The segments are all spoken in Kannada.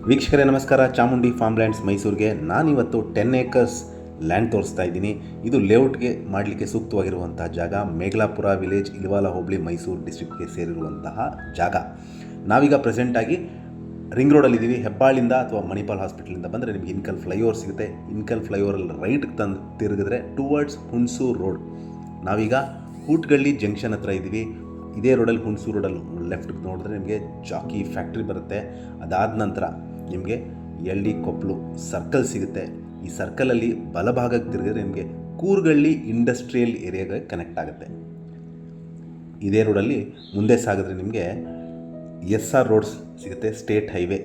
ವೀಕ್ಷಕರೇ ನಮಸ್ಕಾರ. ಚಾಮುಂಡಿ ಫಾರ್ಮ್ ಲ್ಯಾಂಡ್ಸ್ ಮೈಸೂರಿಗೆ ನಾನಿವತ್ತು 10 ಏಕರ್ಸ್ ಲ್ಯಾಂಡ್ ತೋರಿಸ್ತಾ ಇದ್ದೀನಿ. ಇದು ಲೇಔಟ್ಗೆ ಮಾಡಲಿಕ್ಕೆ ಸೂಕ್ತವಾಗಿರುವಂತಹ ಜಾಗ. ಮೇಘಲಾಪುರ ವಿಲೇಜ್, ಇಲ್ವಾಲ ಹೋಬಳಿ, ಮೈಸೂರು ಡಿಸ್ಟ್ರಿಕ್ಟ್ಗೆ ಸೇರಿರುವಂತಹ ಜಾಗ. ನಾವೀಗ ಪ್ರೆಸೆಂಟಾಗಿ ರಿಂಗ್ ರೋಡಲ್ಲಿದ್ದೀವಿ. ಹೆಬ್ಬಾಳಿಂದ ಅಥವಾ ಮಣಿಪಾಲ್ ಹಾಸ್ಪಿಟಲಿಂದ ಬಂದರೆ ನಿಮಗೆ ಇನ್ಕಲ್ ಫ್ಲೈಓವರ್ ಸಿಗುತ್ತೆ. ಇನ್ಕಲ್ ಫ್ಲೈಓವರಲ್ಲಿ ರೈಟ್ಗೆ ತಂದು ತಿರುಗಿದ್ರೆ ಟುವರ್ಡ್ಸ್ ಹುಣಸೂರು ರೋಡ್. ನಾವೀಗ ಹೂಟ್ಗಳ್ಳಿ ಜಂಕ್ಷನ್ ಹತ್ರ ಇದ್ದೀವಿ. ಇದೇ ರೋಡಲ್ಲಿ ಹುಣಸೂರು ರೋಡಲ್ಲಿ ಲೆಫ್ಟ್ಗೆ ನೋಡಿದ್ರೆ ನಿಮಗೆ ಜಾಕಿ ಫ್ಯಾಕ್ಟ್ರಿ ಬರುತ್ತೆ. ಅದಾದ ನಂತರ ನಿಮಗೆ ಎಲ್ ಡಿ ಕೊಪ್ಪಲು ಸರ್ಕಲ್ ಸಿಗುತ್ತೆ. ಈ ಸರ್ಕಲಲ್ಲಿ ಬಲಭಾಗಕ್ಕೆ ತಿರುಗಿದ್ರೆ ನಿಮಗೆ ಕೂರ್ಗಳ್ಳಿ ಇಂಡಸ್ಟ್ರಿಯಲ್ ಏರಿಯಾಗೆ ಕನೆಕ್ಟ್ ಆಗುತ್ತೆ. ಇದೇ ರೋಡಲ್ಲಿ ಮುಂದೆ ಸಾಗಿದ್ರೆ ನಿಮಗೆ SR ರೋಡ್ಸ್ ಸಿಗುತ್ತೆ, ಸ್ಟೇಟ್ ಹೈವೇ.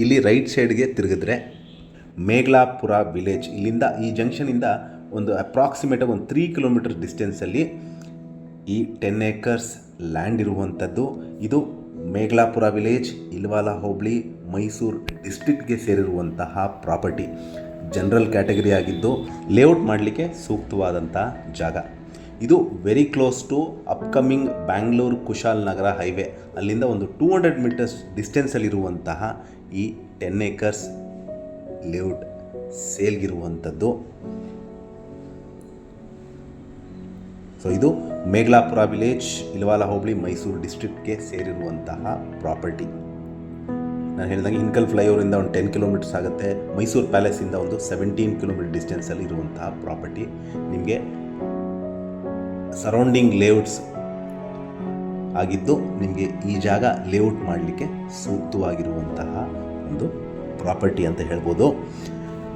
ಇಲ್ಲಿ ರೈಟ್ ಸೈಡ್ಗೆ ತಿರುಗಿದ್ರೆ ಮೇಘಲಾಪುರ ವಿಲೇಜ್. ಇಲ್ಲಿಂದ ಈ ಜಂಕ್ಷನಿಂದ ಒಂದು ಅಪ್ರಾಕ್ಸಿಮೇಟಾಗಿ ಒಂದು 3 ಕಿಲೋಮೀಟರ್ ಡಿಸ್ಟೆನ್ಸಲ್ಲಿ ಈ 10 ಏಕರ್ಸ್ ಲ್ಯಾಂಡ್ ಇರುವಂಥದ್ದು. ಇದು ಮೇಘಲಾಪುರ ವಿಲೇಜ್, ಇಲ್ವಾಲ ಹೋಬಳಿ, ಮೈಸೂರು ಡಿಸ್ಟ್ರಿಕ್ಟ್ಗೆ ಸೇರಿರುವಂತಹ ಪ್ರಾಪರ್ಟಿ. ಜನರಲ್ ಕ್ಯಾಟಗರಿ ಆಗಿದ್ದು ಲೇಔಟ್ ಮಾಡಲಿಕ್ಕೆ ಸೂಕ್ತವಾದಂಥ ಜಾಗ. ಇದು very close to upcoming Bangalore Kushalnagar highway. ಅಲ್ಲಿಂದ ಒಂದು 200 ಮೀಟರ್ಸ್ ಡಿಸ್ಟೆನ್ಸಲ್ಲಿರುವಂತಹ ಈ 10 ಏಕರ್ಸ್ ಲೇಔಟ್ ಸೇಲ್ಗಿರುವಂಥದ್ದು. ಸೊ ಇದು ಮೇಘಲಾಪುರ ವಿಲೇಜ್, ಇಲ್ವಾಲ ಹೋಬಳಿ, ಮೈಸೂರು ಡಿಸ್ಟ್ರಿಕ್ಟ್ಗೆ ಸೇರಿರುವಂತಹ ಪ್ರಾಪರ್ಟಿ. ನಾನು ಹೇಳಿದಂಗೆ ಇನ್ಕಲ್ ಫ್ಲೈಓವರಿಂದ ಒಂದು 10 ಕಿಲೋಮೀಟರ್ಸ್ ಆಗುತ್ತೆ. ಮೈಸೂರು ಪ್ಯಾಲೇಸಿಂದ ಒಂದು 17 ಕಿಲೋಮೀಟರ್ ಡಿಸ್ಟೆನ್ಸಲ್ಲಿ ಇರುವಂತಹ ಪ್ರಾಪರ್ಟಿ. ನಿಮಗೆ ಸರೌಂಡಿಂಗ್ ಲೇಔಟ್ಸ್ ಆಗಿದ್ದು ನಿಮಗೆ ಈ ಜಾಗ ಲೇಔಟ್ ಮಾಡಲಿಕ್ಕೆ ಸೂಕ್ತವಾಗಿರುವಂತಹ ಒಂದು ಪ್ರಾಪರ್ಟಿ ಅಂತ ಹೇಳ್ಬೋದು.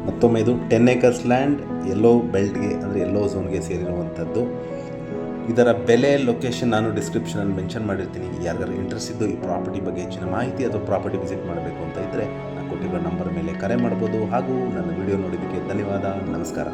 ಮತ್ತೊಮ್ಮೆ ಇದು 10 ಏಕರ್ಸ್ ಲ್ಯಾಂಡ್ ಯೆಲ್ಲೋ ಬೆಲ್ಟ್ಗೆ ಅಂದರೆ ಯೆಲ್ಲೋ ಝೋನ್ಗೆ ಸೇರಿರುವಂಥದ್ದು. ಇದರ ಬೆಲೆ, ಲೊಕೇಶನ್ ನಾನು ಡಿಸ್ಕ್ರಿಪ್ಷನಲ್ಲಿ ಮೆನ್ಷನ್ ಮಾಡಿರ್ತೀನಿ. ಯಾರಿಗಾರು ಇಂಟ್ರೆಸ್ಟ್ ಇದ್ದು ಈ ಪ್ರಾಪರ್ಟಿ ಬಗ್ಗೆ ಹೆಚ್ಚಿನ ಮಾಹಿತಿ ಅಥವಾ ಪ್ರಾಪರ್ಟಿ ವಿಸಿಟ್ ಮಾಡಬೇಕು ಅಂತ ಇದ್ದರೆ ನಾನು ಕೊಟ್ಟಿರೋ ನಂಬರ್ ಮೇಲೆ ಕರೆ ಮಾಡ್ಬೋದು. ಹಾಗೂ ನನ್ನ ವಿಡಿಯೋ ನೋಡಿದ್ದಕ್ಕೆ ಧನ್ಯವಾದ. ನಮಸ್ಕಾರ.